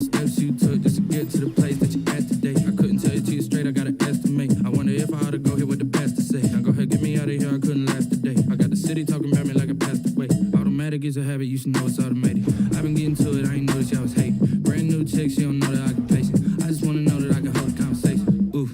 Steps you took just to get to the place that you're at today. I couldn't tell you to you straight, I gotta estimate. I wonder if I ought to go here with the best to say. Now go ahead, get me out of here, I couldn't last today. I got the city talking about me like I passed away. Automatic is a habit, you should know it's automated. I've been getting to it, I ain't noticed y'all was hating. Brand new chick, she don't know that I can patience. I just wanna know that I can hold a conversation. Oof,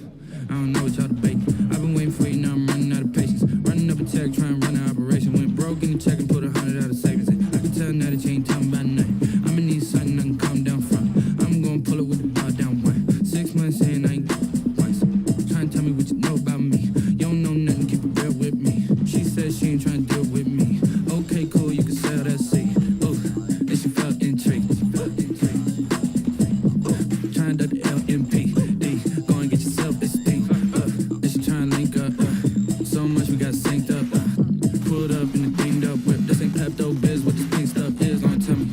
I don't know what y'all debating. I've been waiting for you, now I'm running out of patience. Running up a check, trying to run an operation. Went broke in the check and put 100 out of savings in. I can tell now that you ain't talking about nothing. I'ma need something I can calm down from. I'm gonna pull it with the bar down one. 6 months in, I ain't once. Trying to tell me what you know about me. You don't know nothing, keep it real with me. She said she ain't trying to deal with me. Okay, cool, you can sell that seat. Ooh, and she felt intrigued. Trying to duck the LMP. D, go and get yourself this thing. And she trying to link up. So much we got synced up. Pulled up in the dinged up whip. This ain't Pepto Biz, what this pink stuff is. Gonna tell me.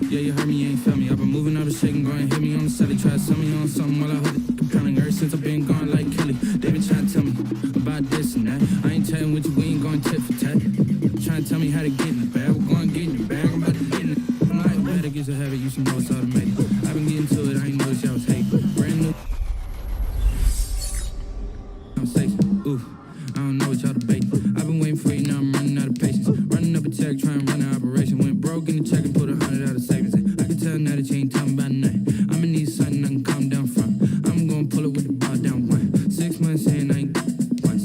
Yeah, you heard me, you ain't felt me. I've been moving, I've been shaking, go and hit me on the celly. Try to sell me on something while I hold it compelling. Ever since I've been gone like Kelly, they been trying to tell me about this and that. I ain't chatting with you, we ain't going tit for tat. Trying to tell me how to get in the bag. We're going to get in the bag, I'm about to get in it. I'm like, automatic is a habit, you should know it's automated. I've been getting to it, I ain't noticed y'all was hating. Brand new conversation. Ooh, I don't know what y'all debating. I've been waiting for you, now I'm running out of patience. Running up a check, trying to run an operation. Went broke in the check and put 100 out of savings in. I can tell now that you ain't talking about nothing. I'ma need something I can calm down from. I'm gonna pull it with the bar down one. 6 months in, I ain't once.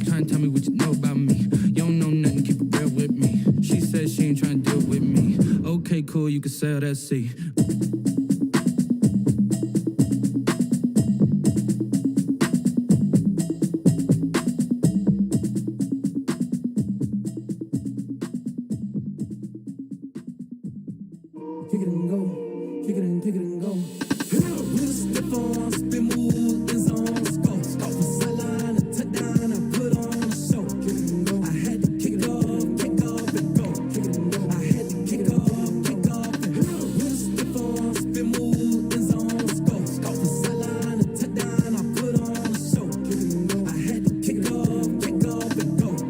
Trying to tell me what you know about me. You don't know nothing, keep it real with me. She said she ain't trying to deal with me. Okay, cool, you can sell that seat. Kick it and go, kick it and go. With a stiff on, spin move, is on, let's go. Off the sideline, a touchdown, I put on a show. Kick it and go, I had to kick off and go. Kick it and go, I had to kick off and go. With a stiff on, spin move, is on, let's go. Off the sideline, a touchdown, I put on a show. Kick it and go, I had to kick off and go.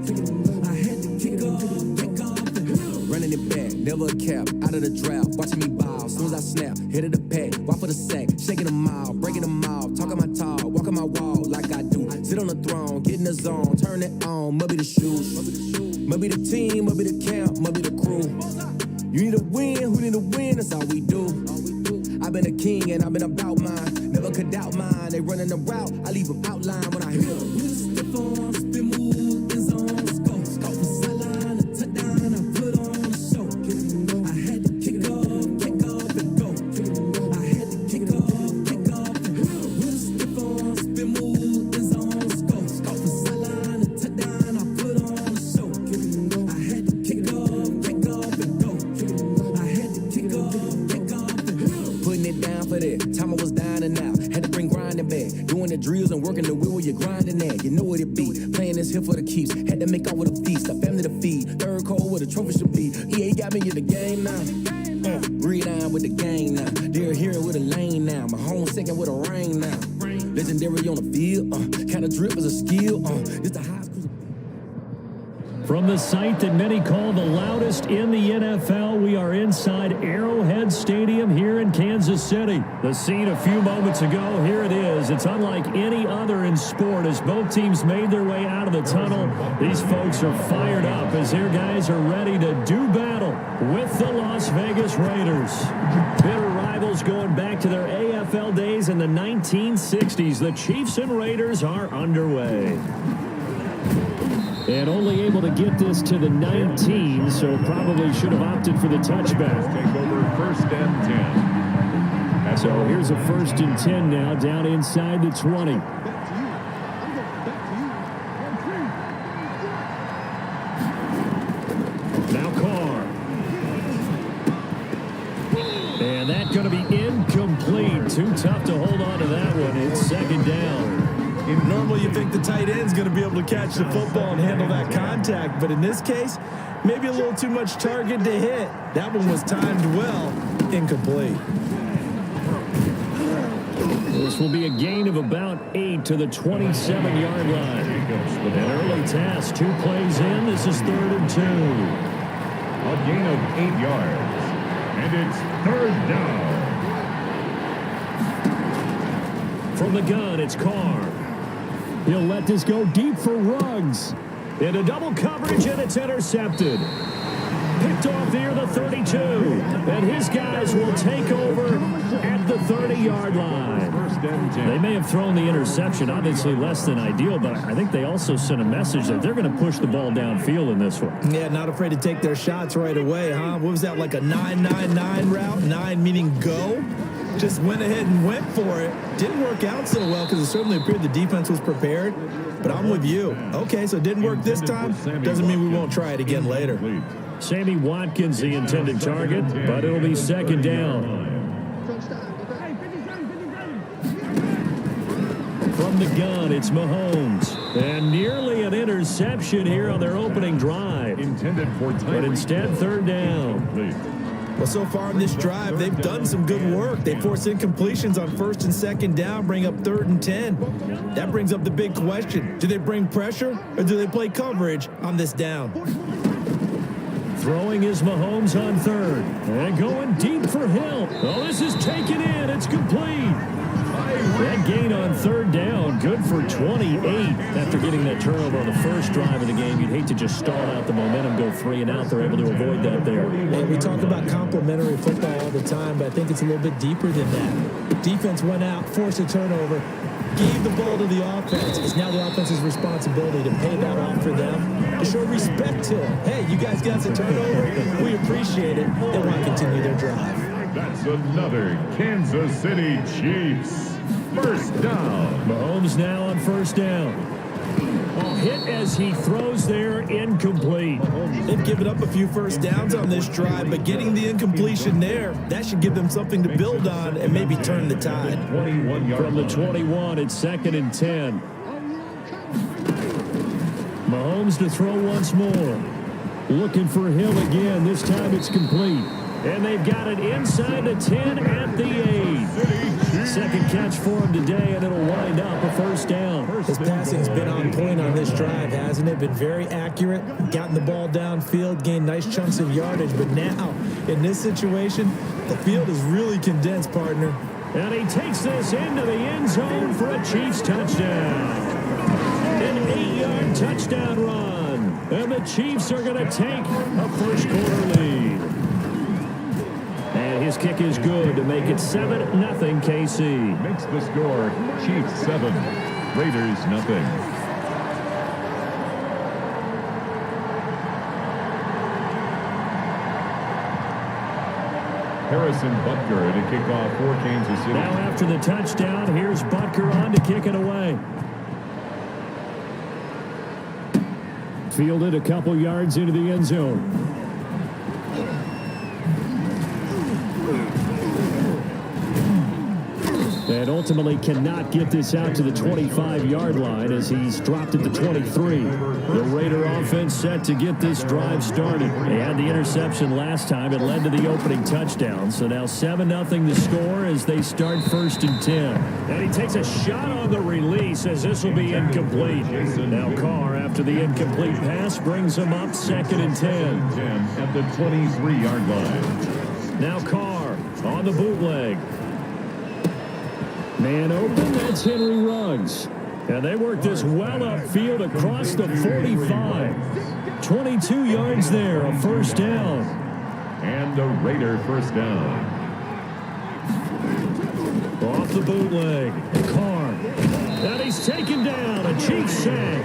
Kick it and go, I had to kick off and go. Running it back, never a cap, out of the drought, watching me bow. As soon as I snap, hit of the pack, walk for the sack, shaking them out, breaking them out, talking my talk, walking my wall like I do. Sit on the throne, get in the zone, turn it on, must be the shoes, must be the team, must be the camp, must be the crew. You need a win, who need a win, that's all we do. I've been a king and I've been about mine, never could doubt mine. They running the route, I leave them outline when I hear them. Step on, spin move, is on, let's go. Off the sideline, a touchdown, I put on a show. Kick it and go, I had to kick off and go. Kick it and go, I had to kick off and go. With a step on, spin move, is on, let's go. Off the sideline, a touchdown, I put on a show. Kick it and go, I had to kick off and go. Kick it and go, I had to kick off and go. Putting it down for that, time I was down and out. Had to bring grinding back, doing the drills and working the wheel where you're grinding at. You know what it be, playing this here for the keeps. Had to make out with a feast, a family to feed. Third cold where the trophy should be. EA got me in the game now. Breathe on with the game now. They're here with a lane now. My home second with a rain now. Legendary on the field, kind of drip is a skill. It's the high school. From the site that many call the loudest in the NFL, we are inside Arrowhead Stadium here in Kansas City. The scene a few moments ago, here it is. It's unlike any other in sport as both teams made their way out of the tunnel. These folks are fired up as their guys are ready to do battle with the Las Vegas Raiders. Bitter rivals going back to their AFL days in the 1960s. The Chiefs and Raiders are underway. And only able to get this to the 19, so probably should have opted for the touchback. Take over first and 10. So here's a first and 10 now, down inside the 20. Now Carr. And that's going to be incomplete. Too tough to hold on to that one. It's second down. Normally you think the tight end's going to be able to catch the football and handle that contact, but in this case, maybe a little too much target to hit. That one was timed well, incomplete. This will be a gain of about 8 to the 27-yard line. An early task, 2 plays in. This is 3rd and 2. A gain of 8 yards. And it's 3rd down. From the gun, it's Carr. He'll let this go deep for Ruggs. Into double coverage, and it's intercepted. Picked off near the 32. And his guys will take over at the 30-yard line. They may have thrown the interception, obviously less than ideal, but I think they also sent a message that they're going to push the ball downfield in this one. Yeah, not afraid to take their shots right away, huh? What was that, like a 9-9-9 route? 9 meaning go? Just went ahead and went for it. Didn't work out so well because it certainly appeared the defense was prepared. But I'm with you. Okay, so it didn't work this time. Doesn't mean we won't try it again later. Sammy Watkins, the intended target, but it'll be second down. From the gun, it's Mahomes. And nearly an interception here on their opening drive. But instead, third down. Well, so far in this drive, they've done some good work. They force incompletions on first and second down, bring up 3rd and 10. That brings up the big question. Do they bring pressure or do they play coverage on this down? Throwing is Mahomes on third. And going deep for Hill. Oh, this is taken in. It's complete. That gain on third down, good for 28 after getting that turnover on the first drive of the game. You'd hate to just stall out the momentum, go 3 and out. They're able to avoid that there. And we talk about complementary football all the time, but I think it's a little bit deeper than that. Defense went out, forced a turnover, gave the ball to the offense. It's now the offense's responsibility to pay that off for them, to show respect to them. Hey, you guys got the turnover. We appreciate it. They want to continue their drive. That's another Kansas City Chiefs first down. Mahomes now on first down. Hit as he throws there, incomplete. They've given up a few first downs on this drive, but getting the incompletion there, that should give them something to build on and maybe turn the tide. From the 21, it's 2nd and 10. Mahomes to throw once more. Looking for Hill again. This time it's complete. And they've got it inside the 10 at the 8. Second catch for him today, and it'll wind up a first down. His passing's been on point on this drive, hasn't it? Been very accurate, gotten the ball downfield, gained nice chunks of yardage. But now, in this situation, the field is really condensed, partner. And he takes this into the end zone for a Chiefs touchdown. An 8-yard touchdown run. And the Chiefs are going to take a first-quarter lead. And his kick is good to make it 7-0 KC. Makes the score Chiefs 7, Raiders 0. Harrison Butker to kick off for Kansas City. Now after the touchdown, here's Butker on to kick it away. Fielded a couple yards into the end zone. And ultimately cannot get this out to the 25-yard line as he's dropped at the 23. The Raider offense set to get this drive started. They had the interception last time. It led to the opening touchdown. So now 7-0 the score as they start 1st and 10. And he takes a shot on the release as this will be incomplete. Now Carr, after the incomplete pass, brings him up 2nd and 10. At the 23-yard line. Now Carr on the bootleg. Man open, that's Henry Ruggs. And they work this well upfield across the 45. 22 yards there, a first down. And a Raider first down. Off the bootleg, Carr. And he's taken down, a Chiefs sack.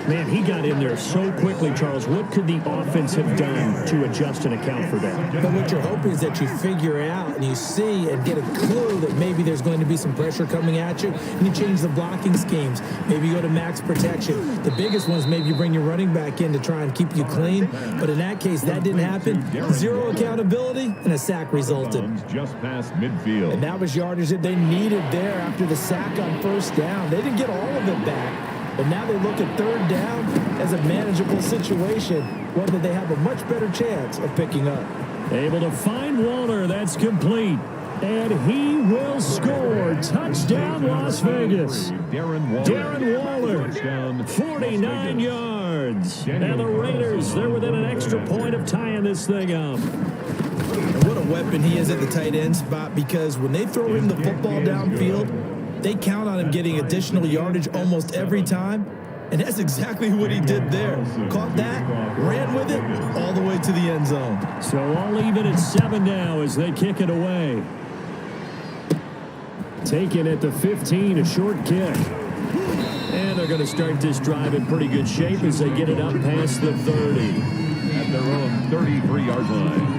Man, he got in there so quickly, Charles. What could the offense have done to adjust and account for that? But what you're hoping is that you figure out and you see and get a clue that maybe there's going to be some pressure coming at you, and you change the blocking schemes. Maybe you go to max protection. The biggest ones, maybe you bring your running back in to try and keep you clean. But in that case, that didn't happen. Zero accountability, and a sack resulted. Just past midfield. And that was yardage that they needed there after the sack on first down. They didn't get all of it back. But now they look at 3rd down as a manageable situation, one that they have a much better chance of picking up. Able to find Waller. That's complete. And he will score. Touchdown, Las Vegas. Darren Waller, 49 yards. And the Raiders, they're within an extra point of tying this thing up. And what a weapon he is at the tight end spot, because when they throw him the football downfield, They count on him getting additional yardage almost every time, and that's exactly what he did there. Caught that, ran with it, all the way to the end zone. So all even at 7 now as they kick it away. Taken at the 15, a short kick. And they're going to start this drive in pretty good shape as they get it up past the 30. At their own 33-yard line.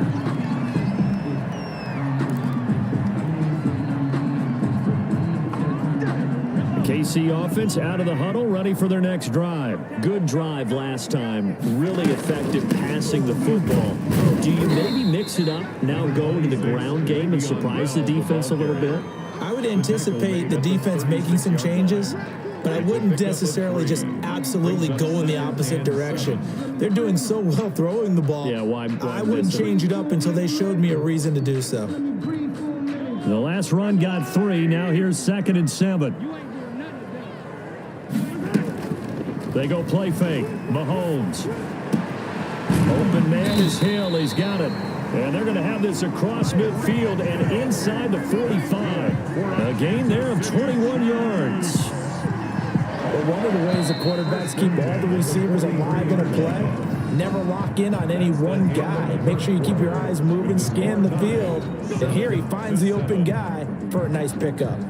KC offense out of the huddle, ready for their next drive. Good drive last time. Really effective passing the football. Do you maybe mix it up, now go to the ground game and surprise the defense a little bit? I would anticipate the defense making some changes, but I wouldn't necessarily just absolutely go in the opposite direction. They're doing so well throwing the ball. Yeah, I wouldn't change it up until they showed me a reason to do so. The last run got 3. Now here's 2nd and 7. They go play fake. Mahomes. Open man is Hill. He's got it. And they're going to have this across midfield and inside the 45. A gain there of 21 yards. Well, one of the ways the quarterbacks keep all the receivers alive in a play, never lock in on any one guy. Make sure you keep your eyes moving, scan the field. And here he finds the open guy for a nice pickup.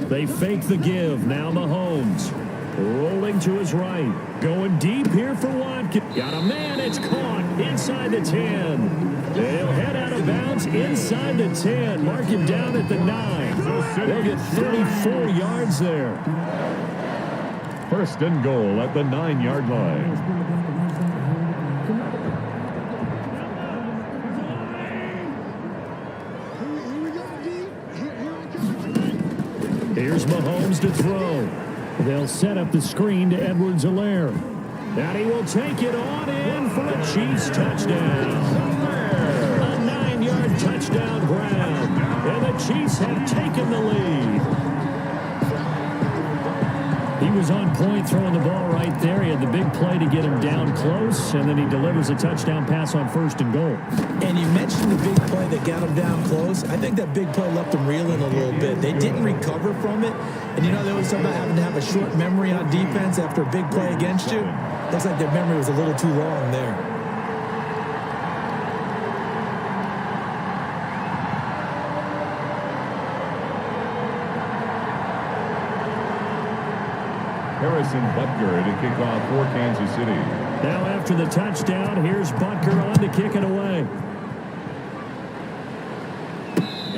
They fake the give. Now Mahomes. Rolling to his right. Going deep here for Watkins. Got a man. It's caught inside the 10. They'll head out of bounds inside the 10. Mark him down at the 9. They'll get 34 yards there. 1st and goal at the 9-yard line. Here's Mahomes to throw. They'll set up the screen to Edwards-Helaire. And he will take it on in for a Chiefs touchdown. A 9-yard touchdown grab. And the Chiefs have taken the lead. He was on point throwing the ball right there. He had the big play to get him down close, and then he delivers a touchdown pass on 1st and goal. And you mentioned the big play that got him down close. I think that big play left him reeling a little bit. They didn't recover from it. And you know, there was something about having to have a short memory on defense after a big play against you. Looks like their memory was a little too long there. Harrison Butker to kick off for Kansas City. Now after the touchdown, here's Butker on to kick it away.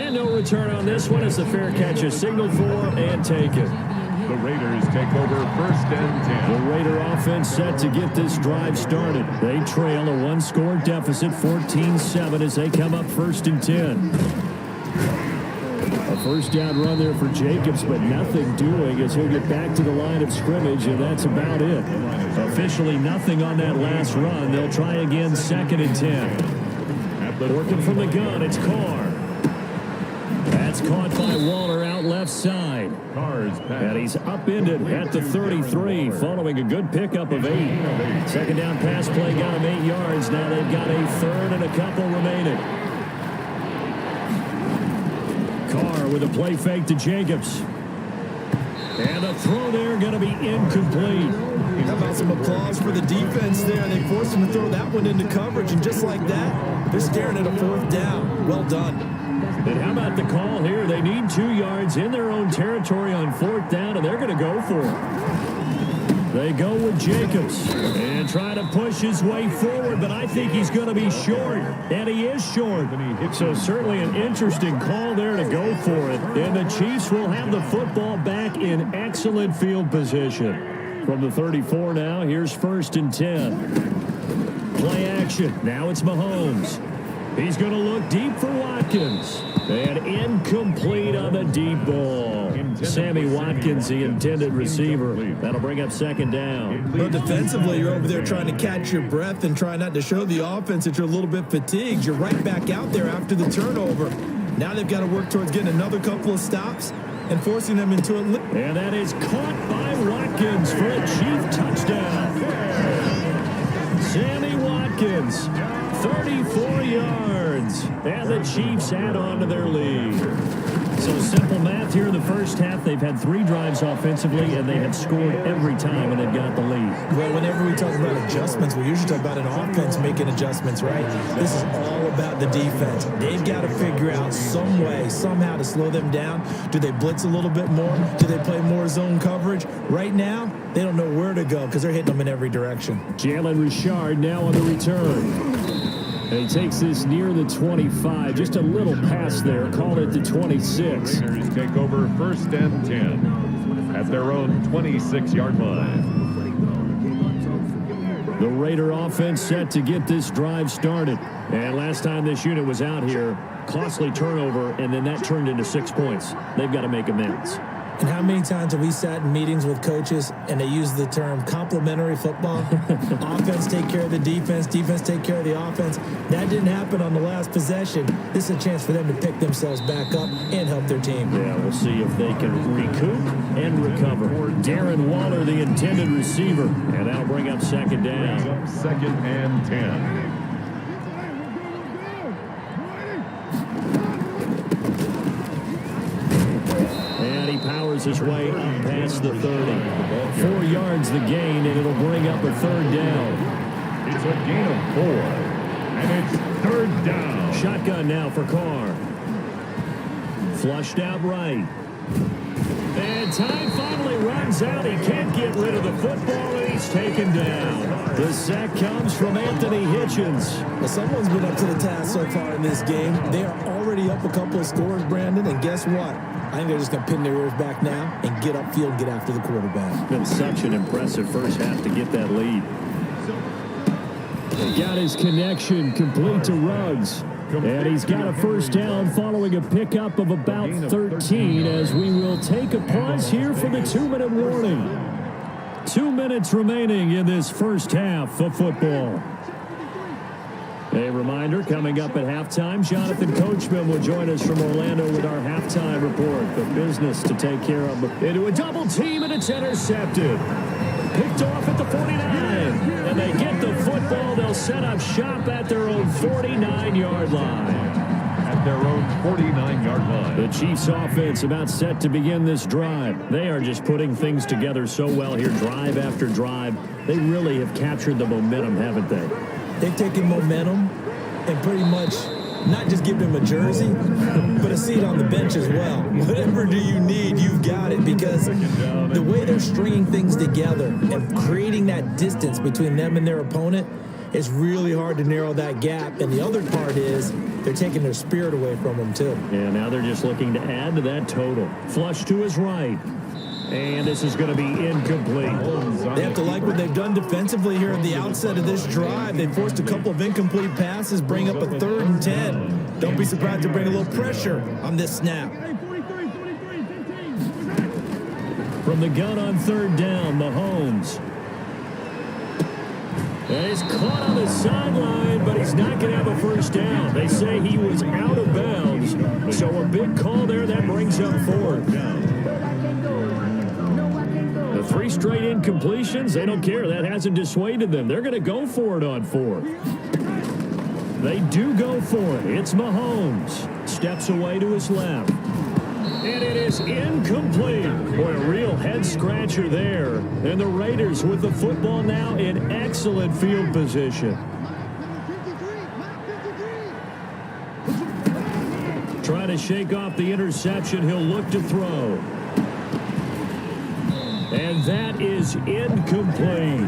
And no return on this one as the fair catch is signaled for and taken. The Raiders take over 1st and 10. The Raider offense set to get this drive started. They trail a 1-score deficit, 14-7 as they come up 1st and 10. A 1st down run there for Jacobs, but nothing doing as he'll get back to the line of scrimmage, and that's about it. Officially nothing on that last run. They'll try again 2nd and 10. Working from the gun, it's Carr. That's caught by Waller out left side. And he's upended at the 33 following a good pickup of 8. 2nd down pass play got him 8 yards. Now they've got a 3rd and a couple remaining. Carr with a play fake to Jacobs. And the throw there going to be incomplete. How about some applause for the defense there? They forced him to throw that one into coverage, and just like that, they're staring at a 4th down. Well done. And how about the call here? They need 2 yards in their own territory on 4th down, and they're going to go for it. They go with Jacobs and try to push his way forward, but I think he's going to be short, and he is short. So certainly an interesting call there to go for it. And the Chiefs will have the football back in excellent field position. From the 34 now, here's 1st and 10. Play action. Now it's Mahomes. He's going to look deep for Watkins. And incomplete on the deep ball. Sammy Watkins, the intended receiver. That'll bring up 2nd down. Well, defensively, you're over there trying to catch your breath and try not to show the offense that you're a little bit fatigued. You're right back out there after the turnover. Now they've got to work towards getting another couple of stops and forcing them into it. And that is caught by Watkins for a Chief touchdown. Sammy Watkins, 34 yards. And the Chiefs add on to their lead. So simple math here in the first half. They've had 3 drives offensively, and they have scored every time when they've got the lead. Well, whenever we talk about adjustments, we usually talk about an offense making adjustments, right? This is all about the defense. They've got to figure out some way, somehow to slow them down. Do they blitz a little bit more? Do they play more zone coverage? Right now, they don't know where to go because they're hitting them in every direction. Jalen Richard now on the return. And he takes this near the 25. Just a little pass there. Call it the 26. Raiders take over 1st and 10 at their own 26-yard line. The Raider offense set to get this drive started. And last time this unit was out here, costly turnover, and then that turned into 6 points. They've got to make amends. And how many times have we sat in meetings with coaches and they use the term complementary football? Offense take care of the defense, defense take care of the offense. That didn't happen on the last possession. This is a chance for them to pick themselves back up and help their team. Yeah, we'll see if they can recoup and recover. Darren Waller, the intended receiver, and that'll bring up 2nd down. 2nd and 10. Powers his way up past the 30. 4 yards the gain, and it'll bring up a 3rd down. It's a gain of 4, and it's 3rd down. Shotgun now for Carr. Flushed out right. And time finally runs out. He can't get rid of the football, and he's taken down. The sack comes from Anthony Hitchens. Well, someone's been up to the task so far in this game. They are already up a couple of scores, Brandon, and guess what? I think they're just going to pin their ears back now and get upfield and get after the quarterback. It's been such an impressive first half to get that lead. He got his connection complete to Ruggs. And he's got a 1st down following a pickup of about 13 as we will take a pause here for the 2-minute warning. 2 minutes remaining in this first half of football. A reminder, coming up at halftime, Jonathan Coachman will join us from Orlando with our halftime report. The business to take care of into a double team, and it's intercepted. Picked off at the 49, and they get the football. They'll set up shop at their own 49-yard line. At their own 49-yard line. The Chiefs offense about set to begin this drive. They are just putting things together so well here, drive after drive. They really have captured the momentum, haven't they? They've taken momentum and pretty much not just give them a jersey, but a seat on the bench as well. Whatever do you need, you've got it, because the way they're stringing things together and creating that distance between them and their opponent, it's really hard to narrow that gap. And the other part is they're taking their spirit away from them, too. Yeah, now they're just looking to add to that total. Flush to his right. And this is going to be incomplete. They have to like what they've done defensively here at the outset of this drive. They forced a couple of incomplete passes, bring up a 3rd and 10. Don't be surprised to bring a little pressure on this snap. From the gun on 3rd down, Mahomes. And he's caught on the sideline, but he's not going to have a 1st down. They say he was out of bounds. So a big call there. That brings up 4th. 3 straight incompletions, they don't care. That hasn't dissuaded them. They're going to go for it on 4th. They do go for it. It's Mahomes. Steps away to his left. And it is incomplete. Boy, a real head-scratcher there. And the Raiders with the football now in excellent field position. Trying to shake off the interception. He'll look to throw. And that is incomplete.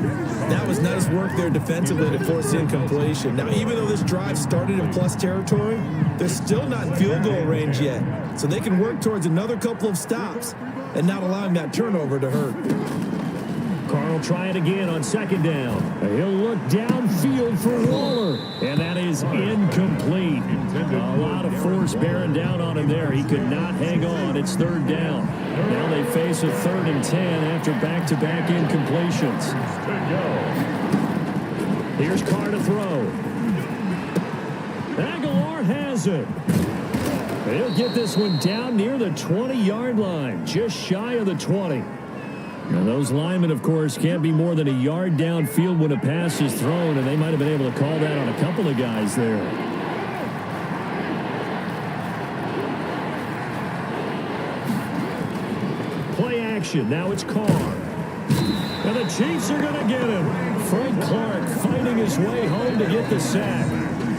That was nice work there defensively to force the incompletion. Now, even though this drive started in plus territory, they're still not in field goal range yet. So they can work towards another couple of stops and not allowing that turnover to hurt. Carl try it again on 2nd down. He'll look downfield for Waller. And that is incomplete. A lot of force bearing down on him there. He could not hang on. It's 3rd down. Now they face a 3rd and 10 after back-to-back incompletions. Here's Carr to throw. Aguilar has it. He'll get this one down near the 20-yard line, just shy of the 20. Now those linemen, of course, can't be more than a yard downfield when a pass is thrown, and they might have been able to call that on a couple of guys there. Play action. Now it's Carr. And the Chiefs are going to get him. Frank Clark fighting his way home to get the sack.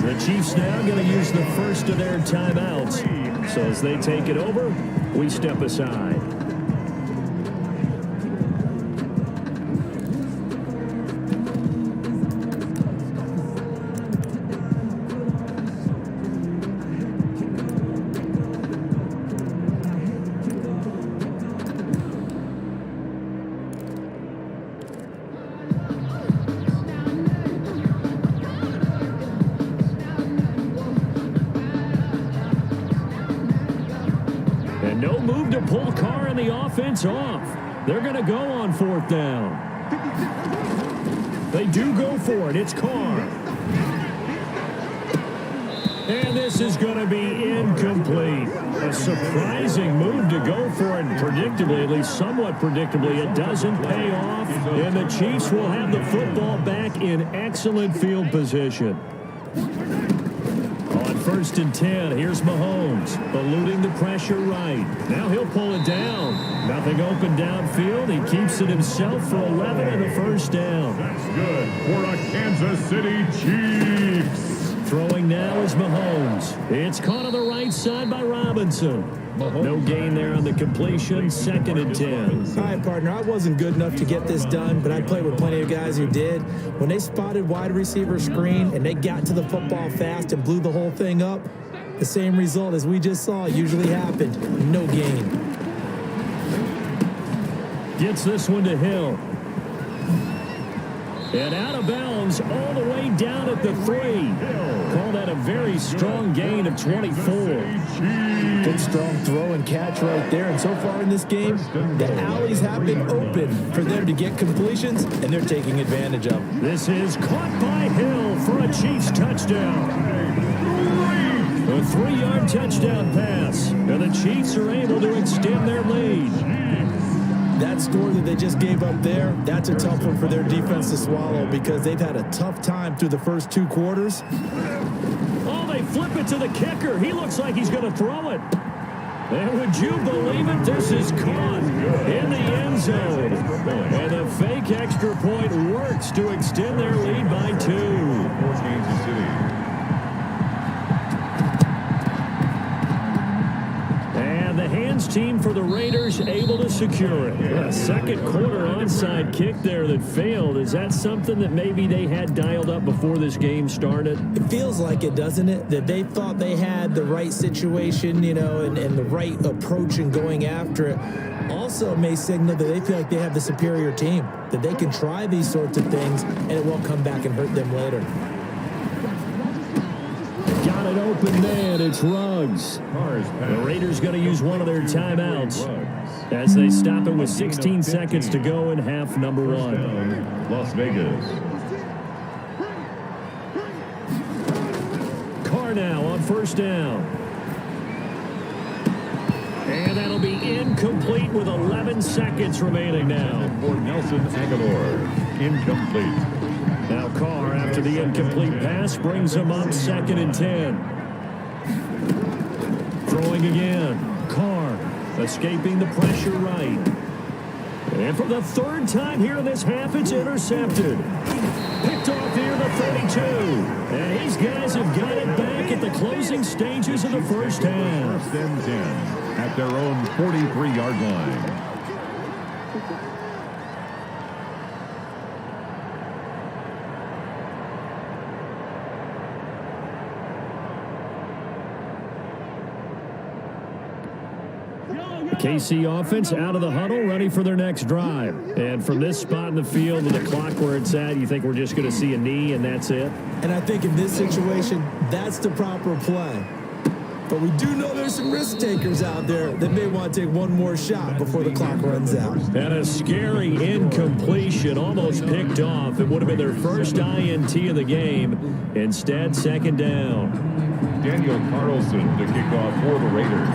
The Chiefs now going to use the first of their timeouts. So as they take it over, we step aside. No move to pull Carr and the offense off. They're going to go on 4th down. They do go for it. It's Carr. And this is going to be incomplete. A surprising move to go for it. Predictably, at least somewhat predictably, it doesn't pay off. And the Chiefs will have the football back in excellent field position. 1st and 10. Here's Mahomes, eluding the pressure right. Now he'll pull it down. Nothing open downfield. He keeps it himself for 11 and a 1st down. That's good for a Kansas City Chiefs. Throwing now is Mahomes. It's caught on the right side by Robinson. No gain there on the completion. 2nd and 10. All right, partner, I wasn't good enough to get this done, but I played with plenty of guys who did. When they spotted wide receiver screen and they got to the football fast and blew the whole thing up, the same result as we just saw usually happened. No gain. Gets this one to Hill. And out of bounds all the way down at the 3. Call that a very strong gain of 24. Good strong throw and catch right there. And so far in this game, the alleys have been open for them to get completions, and they're taking advantage of. This is caught by Hill for a Chiefs touchdown. A 3-yard touchdown pass. And the Chiefs are able to extend their lead. That score that they just gave up there, that's a tough one for their defense to swallow because they've had a tough time through the first 2 quarters. Oh, they flip it to the kicker. He looks like he's going to throw it. And would you believe it? This is caught in the end zone. And the fake extra point works to extend their lead by 2. For Kansas City. And the hands team for the Raiders able to secure it. A second quarter onside kick there that failed. Is that something that maybe they had dialed up before this game started? It feels like it, doesn't it? That they thought they had the right situation, you know, and the right approach in going after it. Also may signal that they feel like they have the superior team, that they can try these sorts of things and it won't come back and hurt them later. Got it open man. It's Ruggs. The Raiders going to use one of their timeouts as they stop it with 16 seconds to go in half number 1. Las Vegas. Carr now on 1st down. And that'll be incomplete with 11 seconds remaining now. For Nelson Aguilar. Incomplete. Now Carr, after the incomplete pass, brings him up 2nd and 10. Throwing again. Carr escaping the pressure right. And for the 3rd time here in this half, it's intercepted. Picked off here the 32. And these guys have got it back at the closing stages of the first half. 1st and 10 at their own 43-yard line. KC offense out of the huddle, ready for their next drive. And from this spot in the field with the clock where it's at, you think we're just going to see a knee and that's it? And I think in this situation, that's the proper play. But we do know there's some risk takers out there that may want to take one more shot before the clock runs out. And a scary incompletion, almost picked off. It would have been their first INT of the game. Instead, 2nd down. Daniel Carlson to kick off for the Raiders.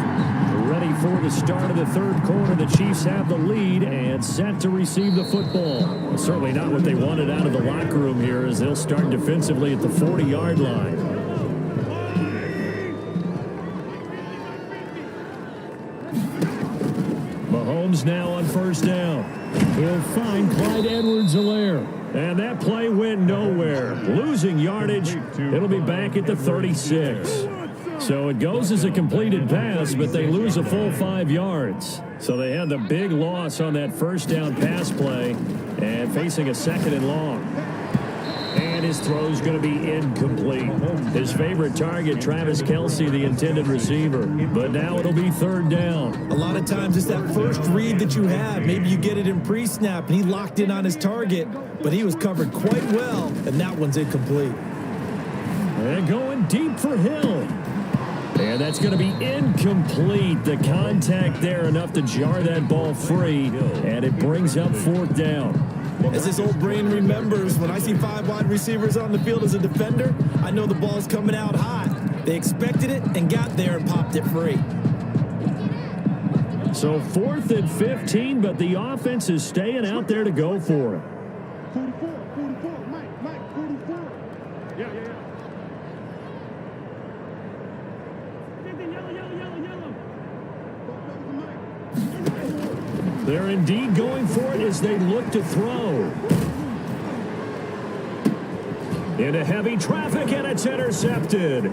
ready for the start of the third quarter. The Chiefs have the lead and set to receive the football. Well, certainly not what they wanted out of the locker room here, as they'll start defensively at the 40-yard line. Mahomes now on first down. He'll find Clyde Edwards-Helaire. And that play went nowhere. Losing yardage. It'll be back at the 36. So it goes as a completed pass, but they lose a full 5 yards. So they had the big loss on that first down pass play and facing a second and long. And his throw's going to be incomplete. His favorite target, Travis Kelce, the intended receiver. But now it'll be third down. A lot of times it's that first read that you have. Maybe you get it in pre-snap, and he locked in on his target, but he was covered quite well, and that one's incomplete. And going deep for Hill. And that's going to be incomplete. The contact there enough to jar that ball free, and it brings up fourth down. As this old brain remembers, when I see 5 wide receivers on the field as a defender, I know the ball's coming out hot. They expected it and got there and popped it free. So 4th and 15, but the offense is staying out there to go for it. 44, Mike, 44. Yeah. They're indeed going for it as they look to throw. Into heavy traffic, and it's intercepted.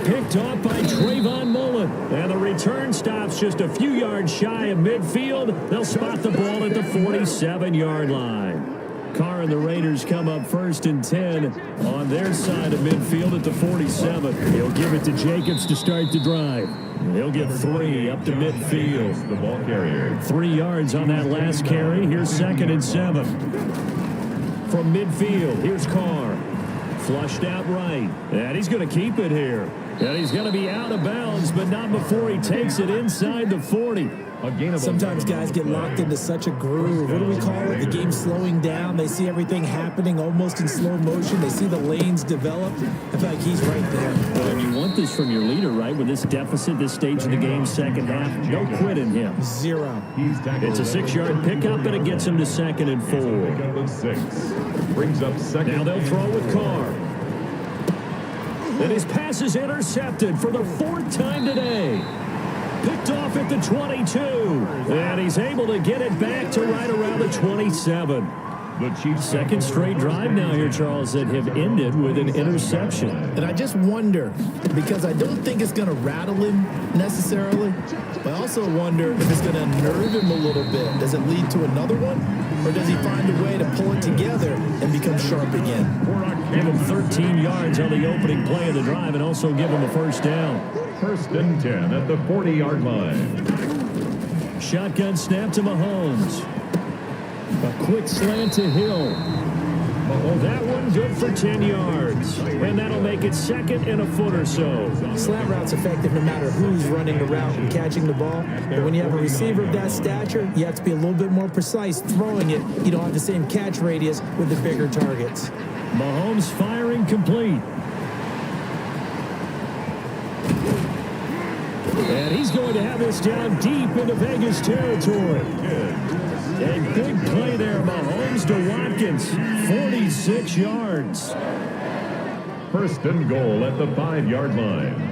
Picked off by Trayvon Mullen. And the return stops just a few yards shy of midfield. They'll spot the ball at the 47-yard line. Carr and the Raiders come up 1st and 10 on their side of midfield at the 47. He'll give it to Jacobs to start the drive. He'll get 3 up to midfield. The ball carrier. 3 yards on that last carry. Here's 2nd and 7. From midfield, here's Carr. Flushed out right. And he's going to keep it here. And he's going to be out of bounds, but not before he takes it inside the 40. Sometimes guys get locked into such a groove. What do we call it? The game's slowing down. They see everything happening almost in slow motion. They see the lanes develop. I feel like he's right there. Well, and you want this from your leader, right? With this deficit, this stage of the game, second half, no quit in him. 0. It's a 6-yard pickup, and it gets him to 2nd and 4. 6. Brings up second. Now they'll throw with Carr. And his pass is intercepted for the 4th time today. Picked off at the 22. And he's able to get it back to right around the 27. The Chiefs' second straight drive now here, Charles, that have ended with an interception. And I just wonder, because I don't think it's going to rattle him necessarily, but I also wonder if it's going to unnerve him a little bit. Does it lead to another one? Or does he find a way to pull it together and become sharp again? Give him 13 yards on the opening play of the drive and also give him a first down. 1st and 10 at the 40-yard line. Shotgun snap to Mahomes. A quick slant to Hill. That one good for 10 yards. And that'll make it 2nd and a foot or so. Slant route's effective no matter who's running the route and catching the ball. But when you have a receiver of that stature, you have to be a little bit more precise throwing it. You don't have the same catch radius with the bigger targets. Mahomes firing complete. And he's going to have this down deep into Vegas territory. A big play there, Mahomes to Watkins. 46 yards. 1st and goal at the 5-yard line.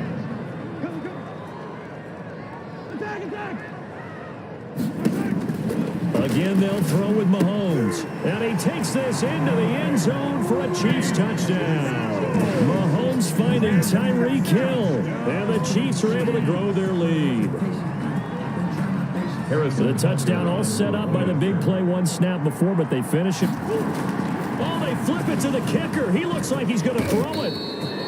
Again, they'll throw with Mahomes. And he takes this into the end zone for a Chiefs touchdown. Mahomes finding Tyreek Hill. And the Chiefs are able to grow their lead. The touchdown all set up by the big play one snap before, but they finish it. Oh, they flip it to the kicker. He looks like he's going to throw it.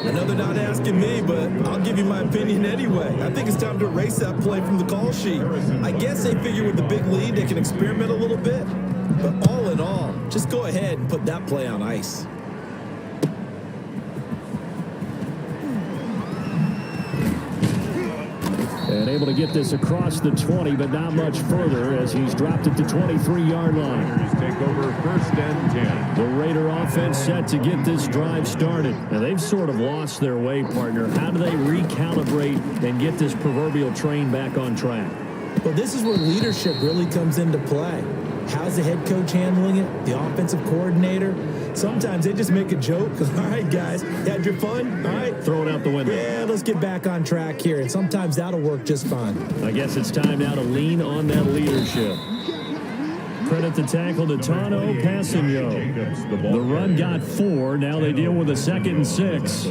I know they're not asking me, but I'll give you my opinion anyway. I think it's time to erase that play from the call sheet. I guess they figure with the big lead they can experiment a little bit. But all in all, just go ahead and put that play on ice. And able to get this across the 20, but not much further as he's dropped it to 23-yard line. Raiders take over 1st and 10. The Raider offense set to get this drive started. Now, they've sort of lost their way, partner. How do they recalibrate and get this proverbial train back on track? Well, this is where leadership really comes into play. How's the head coach handling it? The offensive coordinator? Sometimes they just make a joke. All right, guys, had your fun? All right. Throw it out the window. Yeah, let's get back on track here. And sometimes that'll work just fine. I guess it's time now to lean on that leadership. Credit the tackle to Tano Passigno. The run got 4. Now they deal with a 2nd and 6.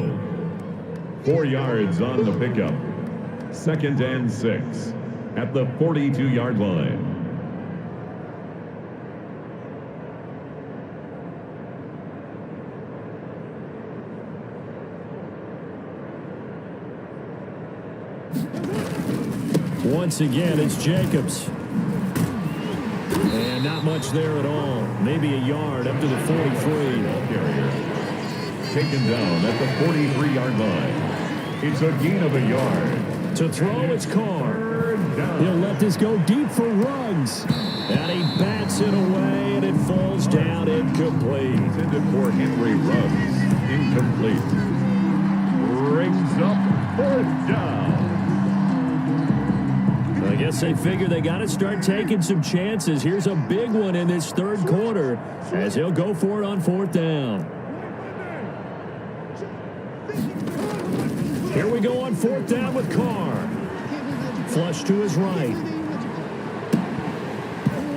4 yards on the pickup. 2nd and 6 at the 42-yard line. Once again, it's Jacobs. And not much there at all. Maybe a yard up to the 43. Taken down at the 43-yard line. It's a gain of a yard. To throw, it's Carr. He'll let this go deep for Ruggs. And he bats it away, and it falls down incomplete. Intended for Henry Ruggs. Incomplete. Rings up 4th down. I guess they figure they got to start taking some chances. Here's a big one in this 3rd quarter as he'll go for it on 4th down. Here we go on 4th down with Carr. Flush to his right.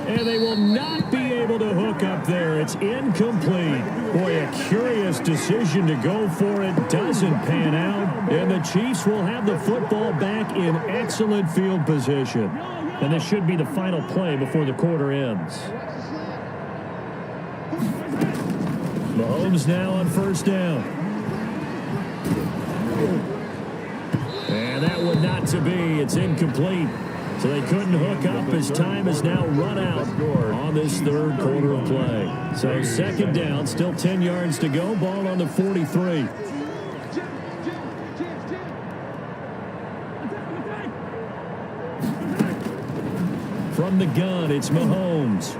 And they will not be able to hook up there. It's incomplete. Boy, a curious decision to go for it. Doesn't pan out. And the Chiefs will have the football back in excellent field position. And this should be the final play before the quarter ends. Mahomes now on 1st down. And that one not to be. It's incomplete. So they couldn't hook up as time is now run out on this 3rd quarter of play. So 2nd down, still 10 yards to go. Ball on the 43. From the gun, it's Mahomes.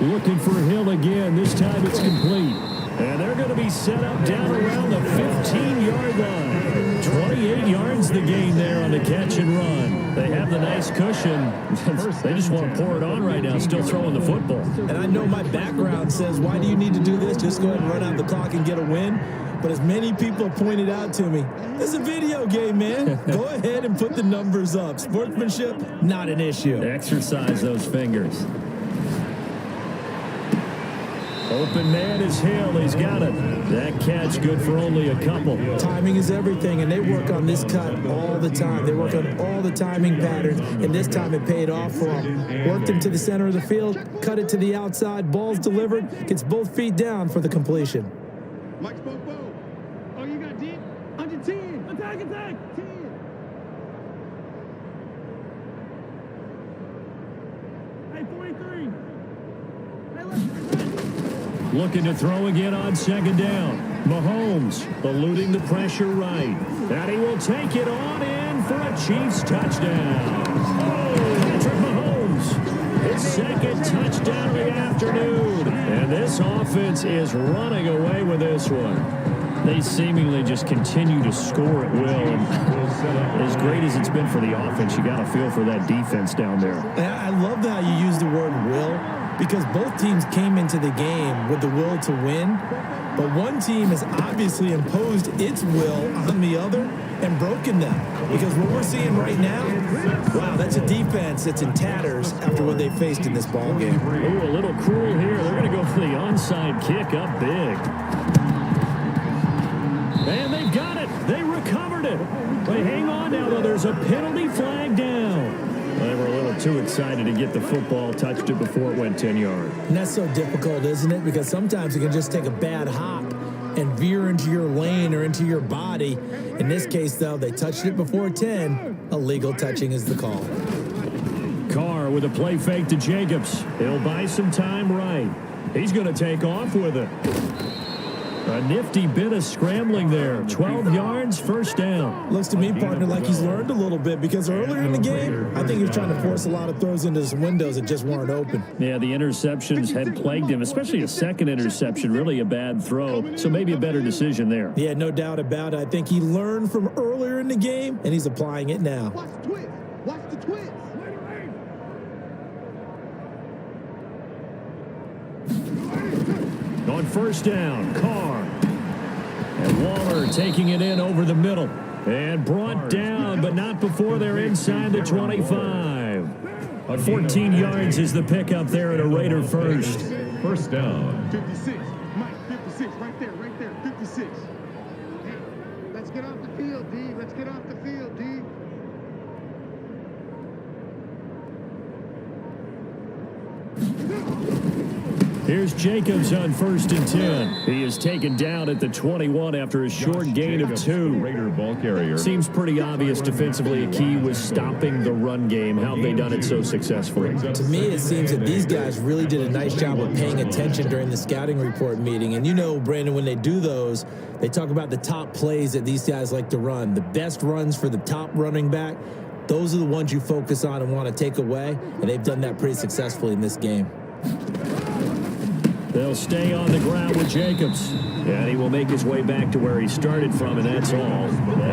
Looking for Hill again. This time it's complete. And they're going to be set up down around the 15-yard line. 28 yards the gain there on the catch and run. They have the nice cushion. They just want to pour it on right now, still throwing the football. And I know my background says, why do you need to do this? Just go ahead and run out the clock and get a win. But as many people pointed out to me, it's a video game, man. Go ahead and put the numbers up. Sportsmanship, not an issue. Exercise those fingers. Open man is Hill. He's got it. That catch good for only a couple. Timing is everything, and they work on this cut all the time. They work on all the timing patterns, and this time it paid off for them. Worked him to the center of the field, cut it to the outside, ball's delivered, gets both feet down for the completion. Mike Spopo. Oh, you got deep? 110. Attack, attack. 10. Hey, 43. Hey, let's Looking to throw again on 2nd down. Mahomes eluding the pressure right. And he will take it on in for a Chiefs touchdown. Oh, Patrick Mahomes. His 2nd touchdown of the afternoon. And this offense is running away with this one. They seemingly just continue to score at will. And as great as it's been for the offense, you got to feel for that defense down there. I love how you use the word will, because both teams came into the game with the will to win, but one team has obviously imposed its will on the other and broken them. Because what we're seeing right now, wow, that's a defense that's in tatters after what they faced in this ball game. Ooh, a little cruel here. They're going to go for the onside kick up big. And they've got it. They recovered it. But hang on now, though. There's a penalty flag down. They were a little too excited to get the football, touched it before it went 10 yards. And that's so difficult, isn't it? Because sometimes it can just take a bad hop and veer into your lane or into your body. In this case, though, they touched it before 10. Illegal touching is the call. Carr with a play fake to Jacobs. He'll buy some time right. He's going to take off with it. A nifty bit of scrambling there. 12 yards, first down. Looks to me, partner, like he's learned a little bit because earlier in the game, I think he was trying to force a lot of throws into some windows that just weren't open. Yeah, the interceptions had plagued him, especially a second interception, really a bad throw. So maybe a better decision there. Yeah, no doubt about it. I think he learned from earlier in the game, and he's applying it now. Watch the twist. Watch the twist. On first down, Carr. And Waller taking it in over the middle. And brought down, but not before they're inside the 25. 14 yards is the pickup there at a Raider first. First down. 56. Mike, 56. Right there. 56. Hey, let's get off the field, D. Let's get off the field, D. Here's Jacobs on first and 10. He is taken down at the 21 after a short gain of 2. Raider ball carrier. Seems pretty obvious defensively a key was stopping the run game. How have they done it so successfully? To me, it seems that these guys really did a nice job of paying attention during the scouting report meeting. And you know, Brandon, when they do those, they talk about the top plays that these guys like to run. The best runs for the top running back, those are the ones you focus on and want to take away. And they've done that pretty successfully in this game. They'll stay on the ground with Jacobs. And he will make his way back to where he started from, and that's all.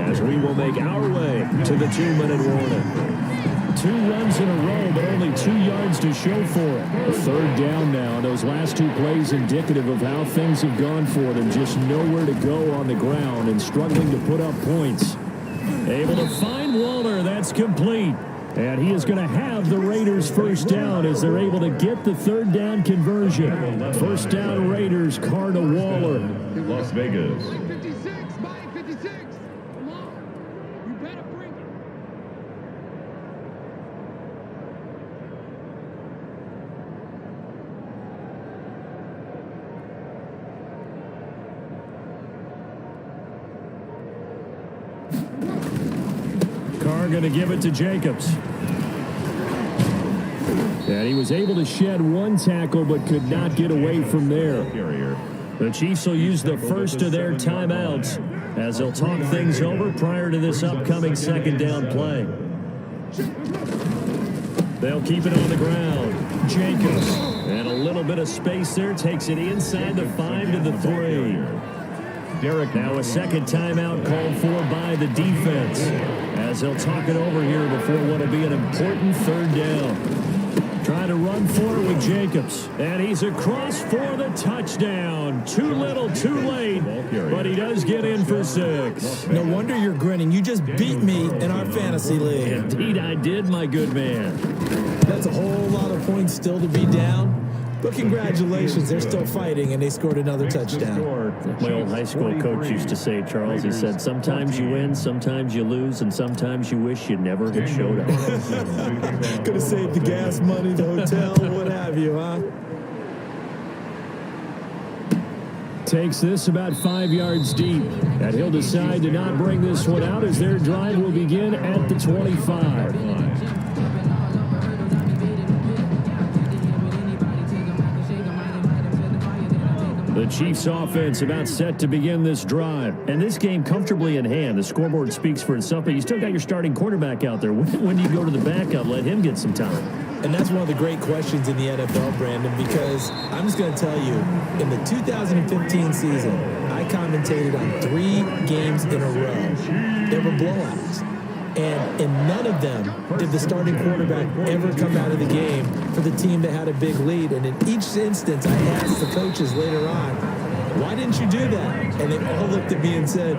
As we will make our way to the 2-minute warning. 2 runs in a row, but only 2 yards to show for it. A third down now. Those last 2 plays indicative of how things have gone for them. Just nowhere to go on the ground and struggling to put up points. Able to find Waller. That's complete. And he is going to have the Raiders first down as they're able to get the third down conversion. First down Raiders, Carr to Waller. Las Vegas. 56. Mike, 56. Come on. You better bring it. Carr going to give it to Jacobs. And he was able to shed 1 tackle but could not get away from there. The Chiefs will use the first of their timeouts as they'll talk things over prior to this upcoming second down play. They'll keep it on the ground. Jacobs. And a little bit of space there. Takes it inside the 5 to the 3. Now a second timeout called for by the defense as they'll talk it over here before what will be an important third down. Trying to run for it with Jacobs. And he's across for the touchdown. Too little, too late. But he does get in for 6. No wonder you're grinning. You just beat me in our fantasy league. Indeed I did, my good man. That's a whole lot of points still to be down. But congratulations, they're still fighting, and they scored another touchdown. My old high school coach used to say, Charles, he said, sometimes you win, sometimes you lose, and sometimes you wish you never had showed up. Could have saved the gas money, the hotel, what have you, huh? Takes this about 5 yards deep, and he'll decide to not bring this one out as their drive will begin at the 25. The Chiefs offense about set to begin this drive. And this game comfortably in hand. The scoreboard speaks for itself, but you still got your starting quarterback out there. When do you go to the backup, let him get some time? And that's one of the great questions in the NFL, Brandon, because I'm just going to tell you, in the 2015 season, I commentated on 3 games in a row. There were blowouts. And in none of them did the starting quarterback ever come out of the game for the team that had a big lead. And in each instance, I asked the coaches later on, why didn't you do that? And they all looked at me and said,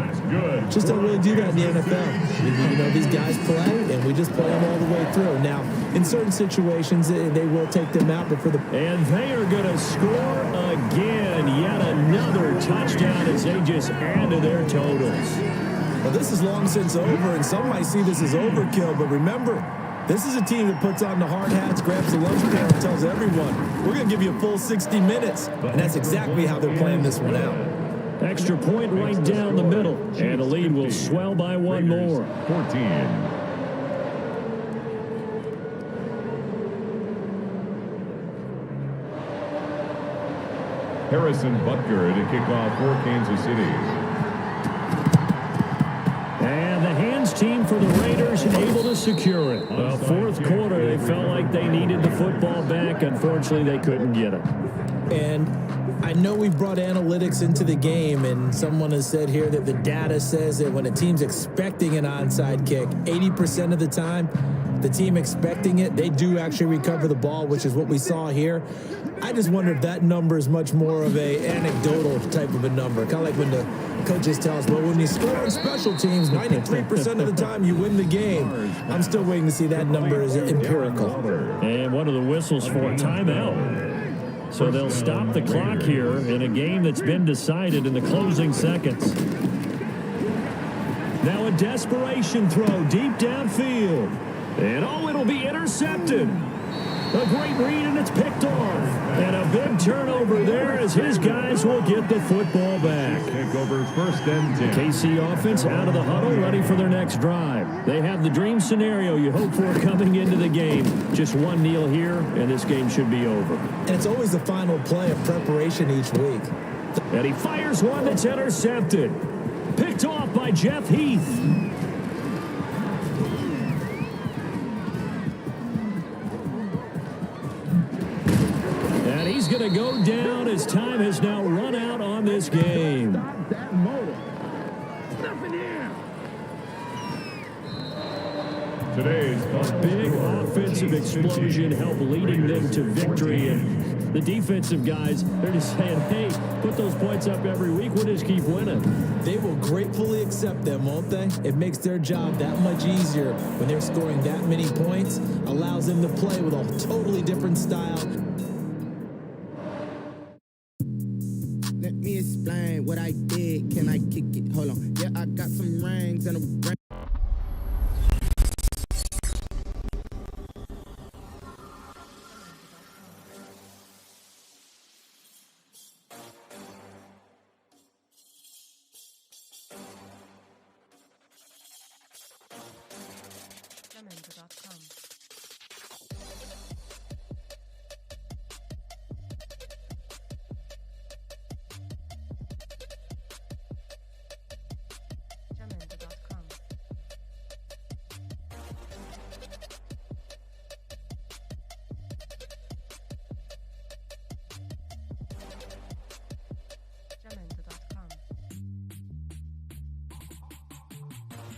just don't really do that in the NFL. You know, these guys play, and we just play them all the way through. Now, in certain situations, they will take them out, but for the... And they are going to score again. Yet another touchdown as they just add to their totals. Well, this is long since over, and some might see this as overkill, but remember, this is a team that puts on the hard hats, grabs the lunch pail, and tells everyone, we're going to give you a full 60 minutes. And that's exactly how they're playing this one out. Extra point right down the middle, and the lead will swell by 1 more. 14. Harrison Butker to kick off for Kansas City. And the hands team for the Raiders able to secure it. The fourth quarter, they felt like they needed the football back. Unfortunately, they couldn't get it. And I know we brought analytics into the game, and someone has said here that the data says that when a team's expecting an onside kick, 80% of the time, the team expecting it, they do actually recover the ball, which is what we saw here. I just wonder if that number is much more of a anecdotal type of a number. Kind of like when the coaches tell us, well, when you score on special teams, 93% of the time you win the game. I'm still waiting to see that number is empirical. And one of the whistles for a timeout. So they'll stop the clock here in a game that's been decided in the closing seconds. Now a desperation throw deep downfield. And it'll be intercepted. A great read, and it's picked off. And a big turnover there as his guys will get the football back. Takeovers first and 10. KC offense out of the huddle, ready for their next drive. They have the dream scenario you hope for coming into the game. Just one kneel here, and this game should be over. And it's always the final play of preparation each week. And he fires one that's intercepted. Picked off by Jeff Heath. He's going to go down as time has now run out on this game. That motor. Nothing here. Today's Big offensive explosion helped leading them to victory. And the defensive guys, they're just saying, hey, put those points up every week. We'll just keep winning. They will gratefully accept them, won't they? It makes their job that much easier when they're scoring that many points. Allows them to play with a totally different style. Let me explain what I did. Can I kick it? Hold on. Yeah, I got some rings and a ring. Jamendo.com.